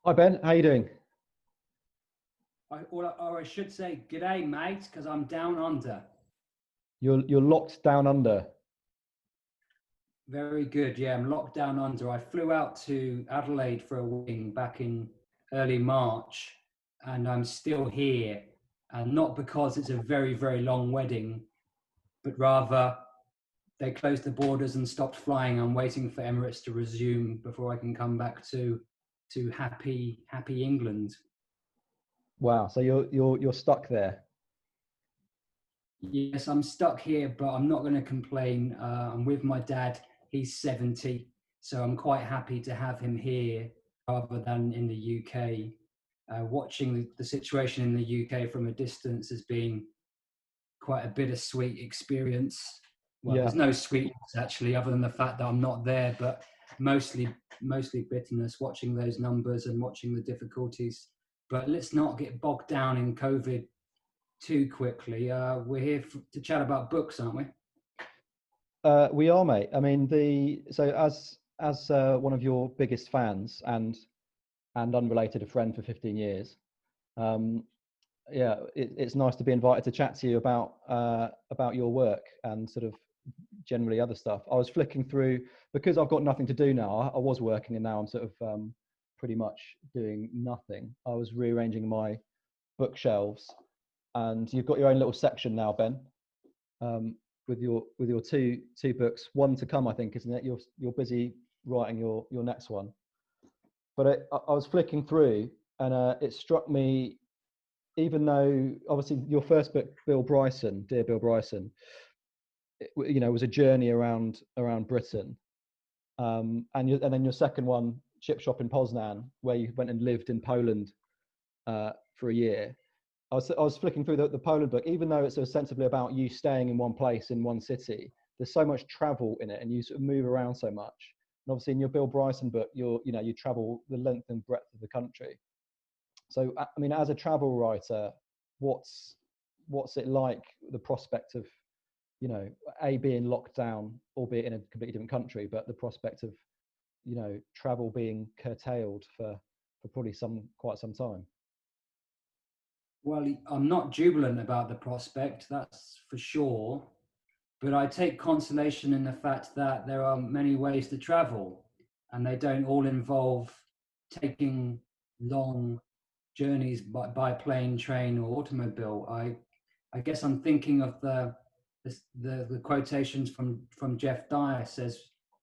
Hi Ben, how you doing? Or I should say, g'day, mate, because I'm down under. You're locked down under. Very good. Yeah, I'm locked down under. I flew out to Adelaide for a wedding back in early March, and I'm still here. And not because it's a very, very long wedding, but rather they closed the borders and stopped flying. I'm waiting for Emirates to resume before I can come back to happy England. Wow, so you're stuck there. Yes, I'm stuck here, but I'm not going to complain. I'm with my dad. He's 70, so I'm quite happy to have him here rather than in the UK. Watching the situation in the UK from a distance has been quite a bittersweet experience. Well, Yeah, there's no sweetness actually, other than the fact that I'm not there, but mostly bitterness watching those numbers and watching the difficulties. But let's not get bogged down in COVID too quickly. We're here to chat about books, aren't we? we are, mate. I mean, the so as one of your biggest fans and unrelated, a friend for 15 years. Um, yeah, it's nice to be invited to chat to you about your work and sort of generally other stuff. I was flicking through because I've got nothing to do now. I was working and now I'm sort of pretty much doing nothing. I was rearranging my bookshelves, and you've got your own little section now, Ben, um, with your two books. One to come, I think, isn't it? You're busy writing your next one. But I was flicking through, and it struck me, even though obviously your first book, Bill Bryson, Dear Bill Bryson, was a journey around Britain, and then your second one, Chip Shop in Poznan, where you went and lived in Poland for a year. I was flicking through the Poland book, even though it's ostensibly about you staying in one place in one city. There's so much travel in it, and you sort of move around so much. And obviously, in your Bill Bryson book, you travel the length and breadth of the country. So, I mean, as a travel writer, what's it like, the prospect of, being locked down, albeit in a completely different country, but the prospect of, travel being curtailed for probably quite some time. Well, I'm not jubilant about the prospect, that's for sure. But I take consolation in the fact that there are many ways to travel, and they don't all involve taking long journeys by plane, train, or automobile. I guess I'm thinking of the quotations from Jeff Dyer says,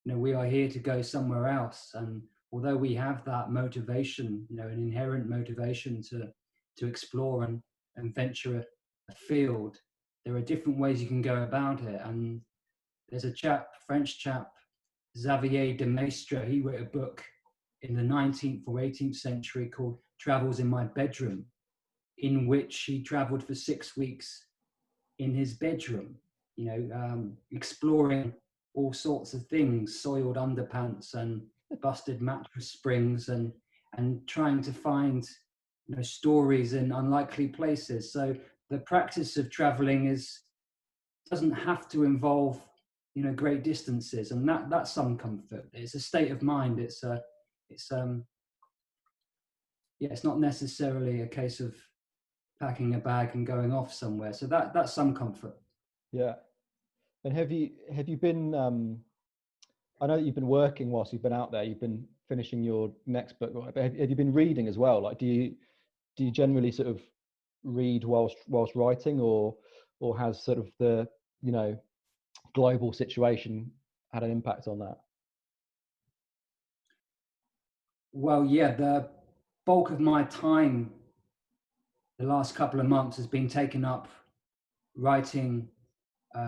we are here to go somewhere else. And although we have that motivation, an inherent motivation to explore and venture afield, there are different ways you can go about it. And there's a French chap, Xavier de Maistre. He wrote a book in the 19th or 18th century called Travels in My Bedroom, in which he traveled for 6 weeks in his bedroom, exploring all sorts of things, soiled underpants and busted mattress springs, and trying to find stories in unlikely places. So the practice of traveling doesn't have to involve great distances, and that's some comfort. It's a state of mind. It's yeah, it's not necessarily a case of packing a bag and going off somewhere. So that's some comfort. Yeah. And have you been? I know that you've been working whilst you've been out there. You've been finishing your next book, right? But have you been reading as well? Like, do you generally sort of read whilst writing, or has sort of the global situation had an impact on that? Well, yeah, the bulk of my time the last couple of months has been taken up writing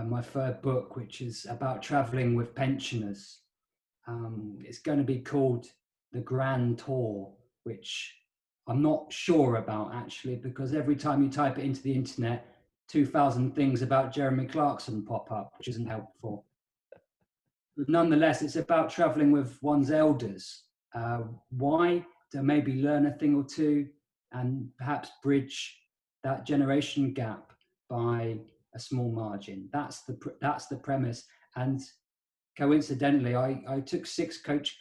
my third book, which is about traveling with pensioners. It's going to be called The Grand Tour, which I'm not sure about actually, because every time you type it into the internet, 2,000 things about Jeremy Clarkson pop up, which isn't helpful. But nonetheless, it's about traveling with one's elders. Why? To maybe learn a thing or two and perhaps bridge that generation gap by a small margin. That's the premise. And coincidentally, I took six coach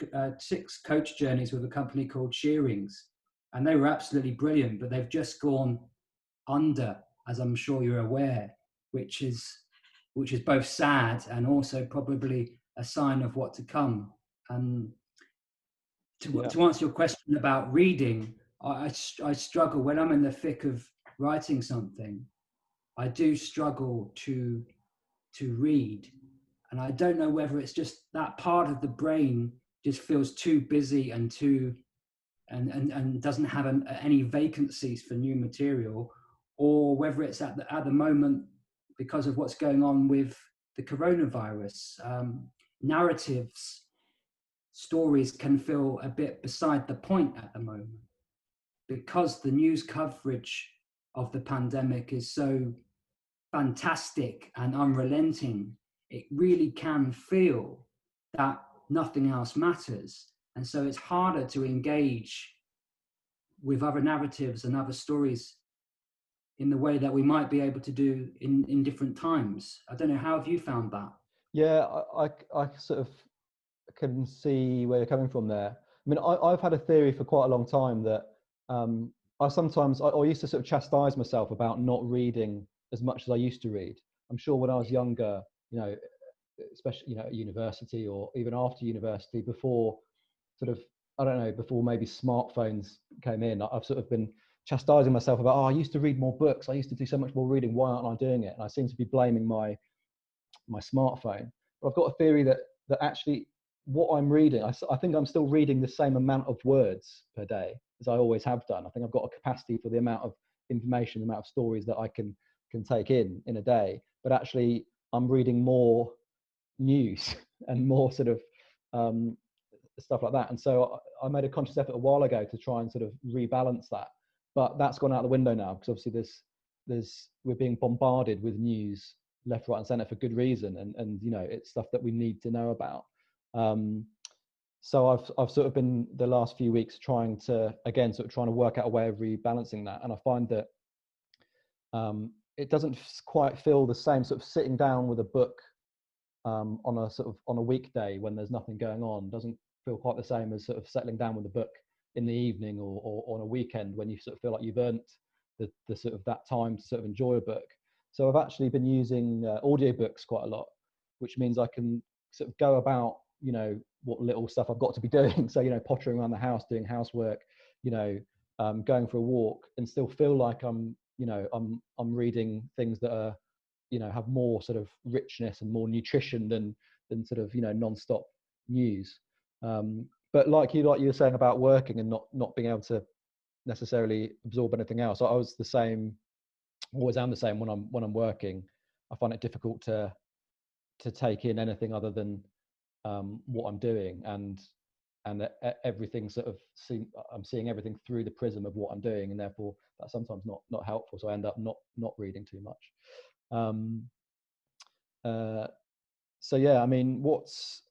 journeys with a company called Shearings, and they were absolutely brilliant, but they've just gone under, as I'm sure you're aware, which is both sad and also probably a sign of what to come. And Yeah. to answer your question about reading, I struggle when I'm in the thick of writing something. I do struggle to read, and I don't know whether it's just that part of the brain just feels too busy and too and doesn't have any vacancies for new material, or whether it's at the moment because of what's going on with the coronavirus. Narratives, stories can feel a bit beside the point at the moment because the news coverage of the pandemic is so fantastic and unrelenting. It really can feel that nothing else matters. And so it's harder to engage with other narratives and other stories in the way that we might be able to do in different times. I don't know, how have you found that? Yeah, I sort of can see where you're coming from there. I mean, I've had a theory for quite a long time that I used to sort of chastise myself about not reading as much as I used to read. I'm sure when I was younger, you know, especially, you know, at university or even after university, before sort of, I don't know, before maybe smartphones came in, I've sort of been chastising myself about, oh, I used to read more books. I used to do so much more reading. Why aren't I doing it? And I seem to be blaming my smartphone. But I've got a theory that actually what I'm reading, I think I'm still reading the same amount of words per day as I always have done. I think I've got a capacity for the amount of information, the amount of stories that I can take in a day. But actually, I'm reading more news and more sort of stuff like that. And so I made a conscious effort a while ago to try and sort of rebalance that. But that's gone out the window now because obviously we're being bombarded with news left, right, and centre for good reason, and you know, it's stuff that we need to know about. So I've sort of been the last few weeks trying to work out a way of rebalancing that, and I find that it doesn't quite feel the same sort of sitting down with a book on a weekday when there's nothing going on. Doesn't feel quite the same as sort of settling down with a book in the evening or on a weekend when you sort of feel like you've earned the sort of that time to sort of enjoy a book. So I've actually been using audiobooks quite a lot, which means I can sort of go about, you know, what little stuff I've got to be doing. So, you know, pottering around the house, doing housework, you know, going for a walk, and still feel like I'm reading things that are, you know, have more sort of richness and more nutrition than sort of, you know, non-stop news. But like you were saying about working and not being able to necessarily absorb anything else, I was the same. Always am the same when I'm working. I find it difficult to take in anything other than what I'm doing, and everything sort of I'm seeing everything through the prism of what I'm doing, and therefore that's sometimes not helpful. So I end up not reading too much. So yeah, I mean, what's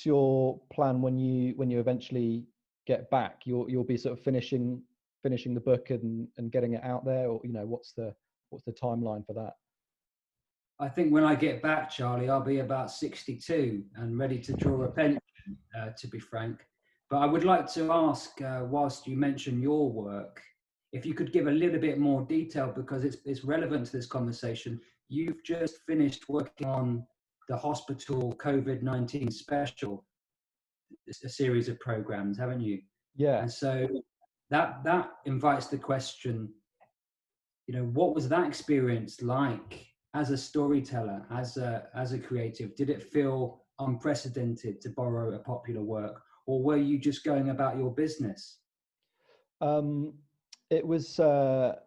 your plan when you eventually get back? You'll be sort of finishing the book and getting it out there, or, you know, what's the timeline for that? I think when I get back, Charlie, I'll be about 62 and ready to draw a pension, to be frank. But I would like to ask, whilst you mention your work, if you could give a little bit more detail, because it's relevant to this conversation. You've just finished working on the hospital COVID-19 special, a series of programs, haven't you? Yeah. And so that invites the question, you know, what was that experience like as a storyteller, as a creative? Did it feel unprecedented, to borrow a popular work, or were you just going about your business? It was a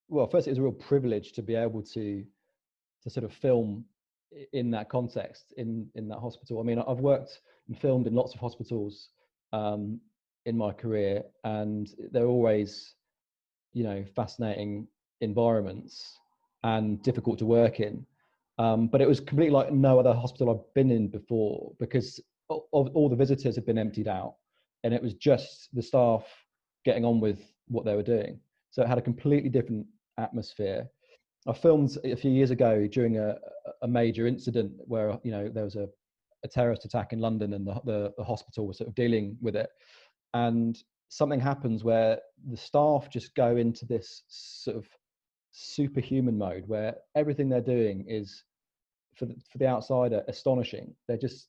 well, first, it was a real privilege to be able to sort of film in that context, in that hospital. I mean, I've worked and filmed in lots of hospitals in my career, and they're always, you know, fascinating environments and difficult to work in. But it was completely like no other hospital I've been in before, because all the visitors had been emptied out, and it was just the staff getting on with what they were doing. So it had a completely different atmosphere. I filmed a few years ago during a major incident where, you know, there was a a terrorist attack in London, and the hospital was sort of dealing with it. And something happens where the staff just go into this sort of superhuman mode where everything they're doing is, for the outsider, astonishing. They're just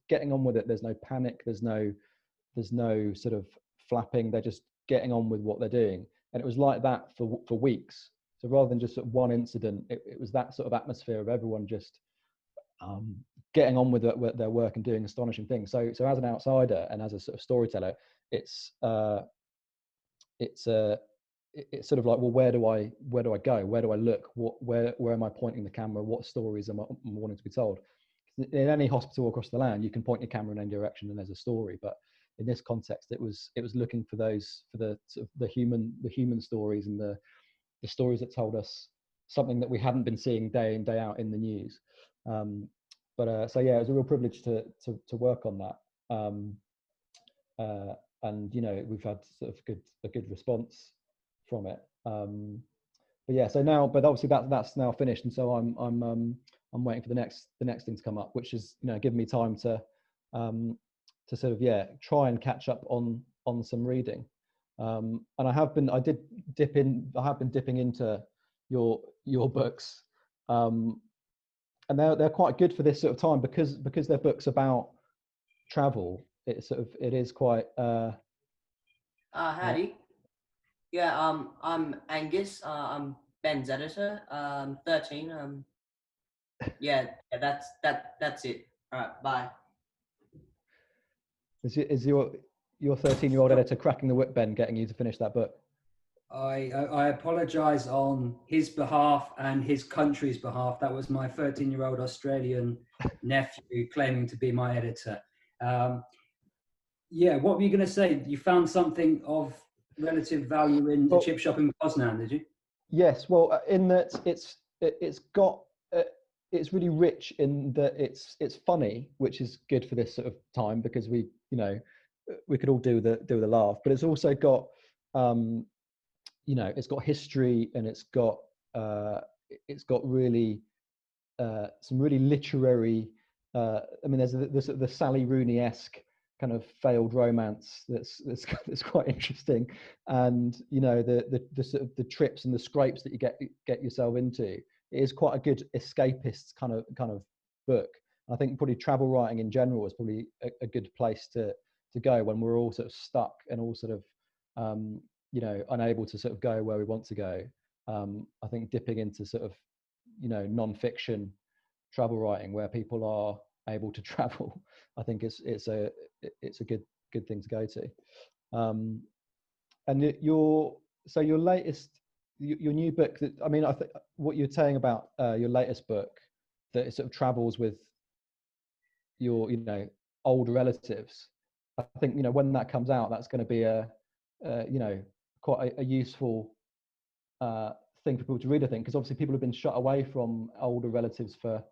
getting on with it. There's no panic. There's no sort of flapping. They're just getting on with what they're doing. And it was like that for weeks. So rather than just sort of one incident, it was that sort of atmosphere of everyone just getting on with their work and doing astonishing things. So as an outsider and as a sort of storyteller, it's sort of like, well, where do I go? Where do I look? Where am I pointing the camera? What stories am I wanting to be told? In any hospital across the land, you can point your camera in any direction and there's a story. But in this context, it was looking for the sort of the human stories, and the stories that told us something that we hadn't been seeing day in, day out in the news. So yeah, it was a real privilege to work on that. And we've had sort of a good response from it. But yeah, so now, but obviously that's now finished, and so I'm waiting for the next thing to come up, which is giving me time to sort of try and catch up on some reading. And I have been dipping into your books, and they're quite good for this sort of time because they're books about travel. It is quite. Howdy. Yeah, I'm Angus. I'm Ben's editor. 13. That's it. All right, bye. Is your 13-year-old editor cracking the whip, Ben, getting you to finish that book? I apologise on his behalf and his country's behalf. That was my 13-year-old Australian nephew claiming to be my editor. What were you going to say? You found something of relative value in the chip shop in Poznan, did you? Yes. Well, in that it's really rich in that it's funny, which is good for this sort of time because we could all do the laugh, but it's also got it's got history, and it's got really some really literary. There's the Sally Rooney-esque kind of failed romance that's quite interesting, and the sort of the trips and the scrapes that you get yourself into. It is quite a good escapist kind of book. I think probably travel writing in general is probably a good place to go when we're all sort of stuck and all sort of unable to sort of go where we want to go. I think dipping into sort of non-fiction travel writing where people are able to travel, I think it's a good thing to go to. And your latest, your new book, I think what you're saying about your latest book, that it sort of travels with your older relatives. I think when that comes out, that's going to be quite a useful thing for people to read, I think, because obviously people have been shut away from older relatives for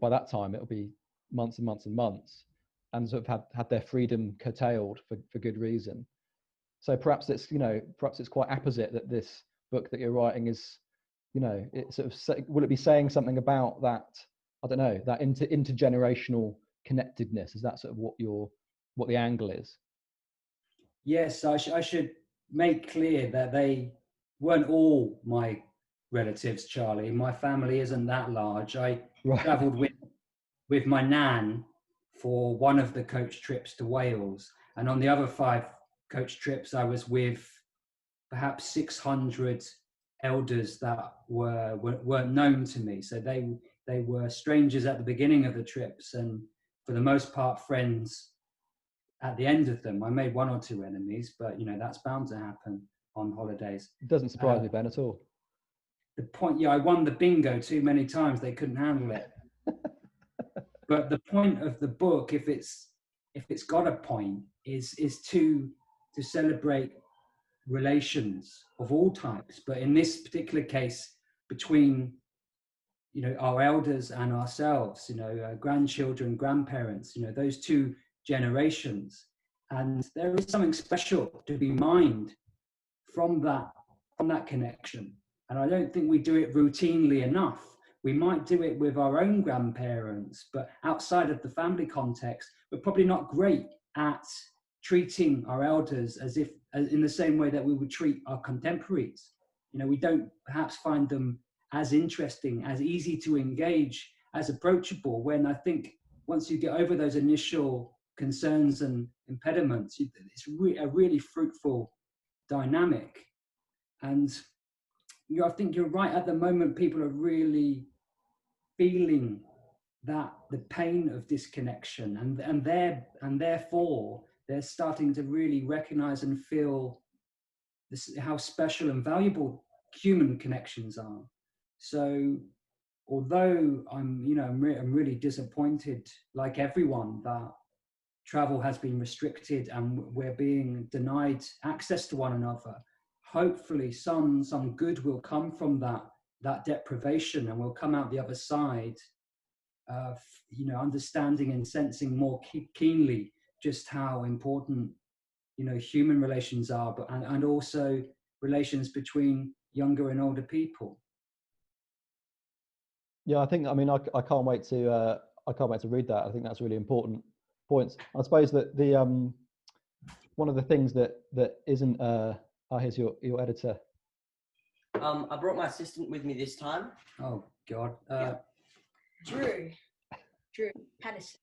by that time it'll be months and months and months, and sort of had their freedom curtailed for good reason. So perhaps it's quite apposite that this book that you're writing is it sort of will it be saying something about that, I don't know, that intergenerational connectedness? Is that sort of what the angle is? Yes, I should make clear that they weren't all my relatives, Charlie. My family isn't that large. I travelled with my nan for one of the coach trips to Wales, and on the other 5 coach trips I was with perhaps 600 elders that weren't known to me. So they were strangers at the beginning of the trips, and for the most part friends at the end of them. I made 1 or 2 enemies, but that's bound to happen on holidays. It doesn't surprise me, Ben, at all. The point, I won the bingo too many times, they couldn't handle it. But the point of the book, if it's got a point, is to celebrate relations of all types, but in this particular case between our elders and ourselves, grandchildren, grandparents, those 2 generations. And there is something special to be mined from that connection. And I don't think we do it routinely enough. We might do it with our own grandparents, but outside of the family context, we're probably not great at treating our elders as if, in the same way that we would treat our contemporaries. You know, we don't perhaps find them as interesting, as easy to engage, as approachable, when I think once you get over those initial concerns and impediments, it's a really fruitful dynamic. And I think you're right. At the moment, people are really feeling that the pain of disconnection, and therefore they're starting to really recognize and feel this, how special and valuable human connections are. So although I'm really disappointed, like everyone, that travel has been restricted and we're being denied access to one another, hopefully some good will come from that deprivation, and we'll come out the other side, understanding and sensing more keenly just how important human relations are, but and also relations between younger and older people. Yeah, I mean, I can't wait to read that. I think that's really important points. I suppose that the one of the things that isn't here's your editor. I brought my assistant with me this time. Oh God. Drew Patterson.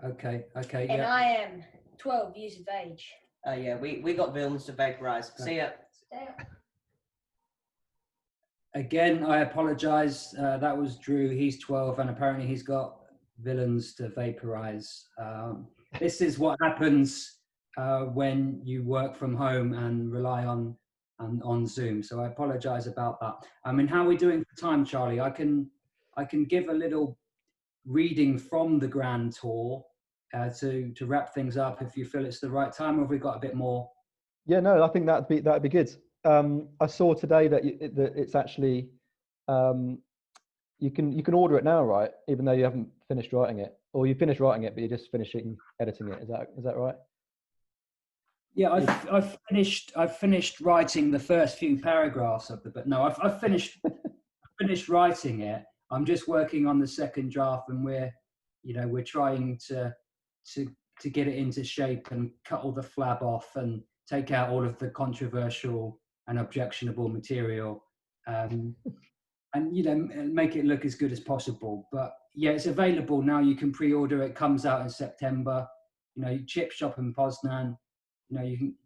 Okay. And Yeah. I am 12 years of age. Yeah, we got villains to vaporize. See ya. Again, I apologize. That was Drew. He's 12, and apparently he's got villains to vaporize. This is what happens when you work from home and rely on Zoom. So I apologize about that. I mean, how are we doing for time, Charlie? I can give a little reading from the Grand Tour to wrap things up if you feel it's the right time, or have we got a bit more? Yeah, no, I think that'd be good. I saw today that it's actually you can order it now, right? Even though you haven't finished writing it, or you finished writing it, but you're just finishing editing it. Is that right? Yeah, I've finished writing the first few paragraphs of the book. No, I've finished writing it. I'm just working on the second draft, and we're trying to get it into shape and cut all the flab off and take out all of the controversial and objectionable material, and make it look as good as possible. But yeah, it's available now. You can pre-order. It comes out in September. Chip shop in Poznan.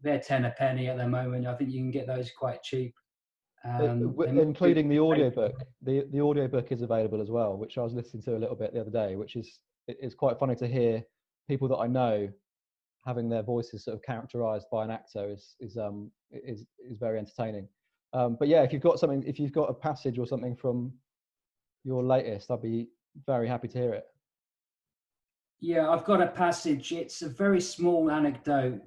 They're 10 a penny at the moment. I think you can get those quite cheap. Including the audiobook. The audiobook is available as well, which I was listening to a little bit the other day, which is quite funny to hear people that I know having their voices sort of characterized by an actor is very entertaining. But yeah, if you've got a passage or something from your latest, I'd be very happy to hear it. Yeah, I've got a passage. It's a very small anecdote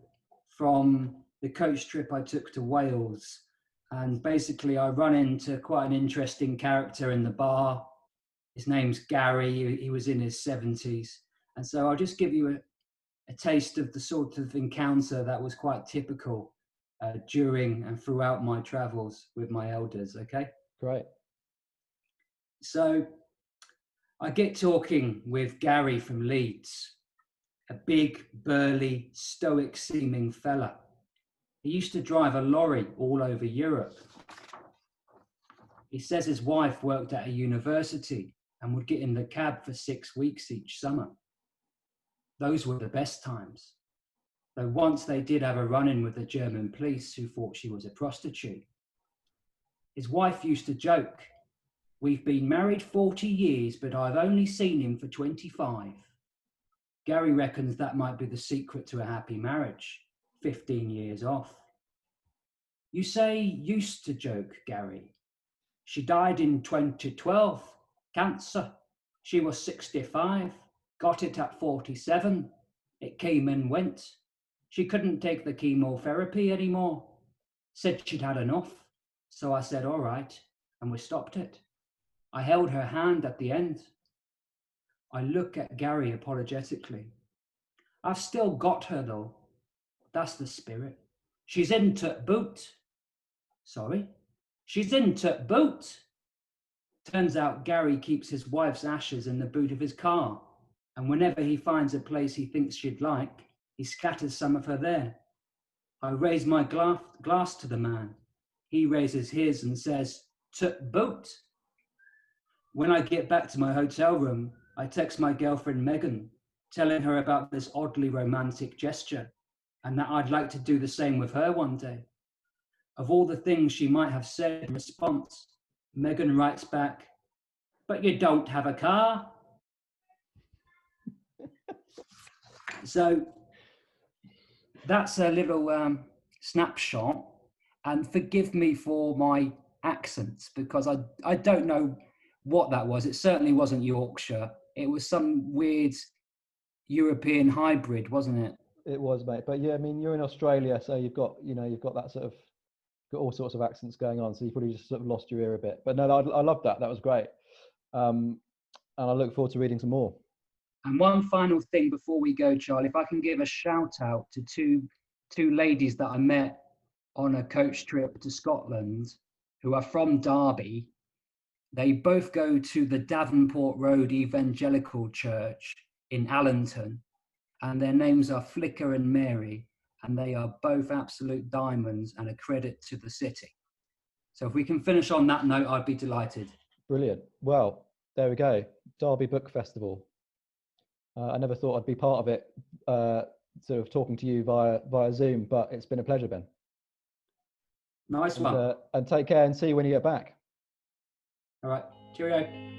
from the coach trip I took to Wales. And basically I run into quite an interesting character in the bar. His name's Gary. He was in his 70s. And so I'll just give you a taste of the sort of encounter that was quite typical during and throughout my travels with my elders, okay? Great. So I get talking with Gary from Leeds, a big, burly, stoic-seeming fella. He used to drive a lorry all over Europe. He says his wife worked at a university and would get in the cab for 6 weeks each summer. Those were the best times. Though once they did have a run-in with the German police who thought she was a prostitute. His wife used to joke, "We've been married 40 years, but I've only seen him for 25. Gary reckons that might be the secret to a happy marriage, 15 years off. You say used to joke, Gary. She died in 2012, cancer. She was 65, got it at 47. It came and went. She couldn't take the chemotherapy anymore. Said she'd had enough. So I said, all right, and we stopped it. I held her hand at the end. I look at Gary apologetically. I've still got her though. That's the spirit. She's into boot. Sorry? She's into boot. Turns out Gary keeps his wife's ashes in the boot of his car, and whenever he finds a place he thinks she'd like, he scatters some of her there. I raise my glass to the man. He raises his and says, "Tut boat." When I get back to my hotel room, I text my girlfriend Megan, telling her about this oddly romantic gesture and that I'd like to do the same with her one day. Of all the things she might have said in response, Megan writes back, "But you don't have a car." So that's a little snapshot, and forgive me for my accents because I don't know what that was. It certainly wasn't Yorkshire. It was some weird European hybrid, wasn't it? It was, mate. But yeah, I mean, you're in Australia, so you've got that sort of, got all sorts of accents going on. So you probably just sort of lost your ear a bit. But no, I love that. That was great. And I look forward to reading some more. And one final thing before we go, Charlie, if I can give a shout out to two ladies that I met on a coach trip to Scotland who are from Derby. They both go to the Davenport Road Evangelical Church in Allington, and their names are Flicker and Mary, and they are both absolute diamonds and a credit to the city. So if we can finish on that note, I'd be delighted. Brilliant. Well, there we go. Derby Book Festival. I never thought I'd be part of it, sort of talking to you via Zoom, but it's been a pleasure, Ben. Nice one. And take care and see you when you get back. All right. Cheerio.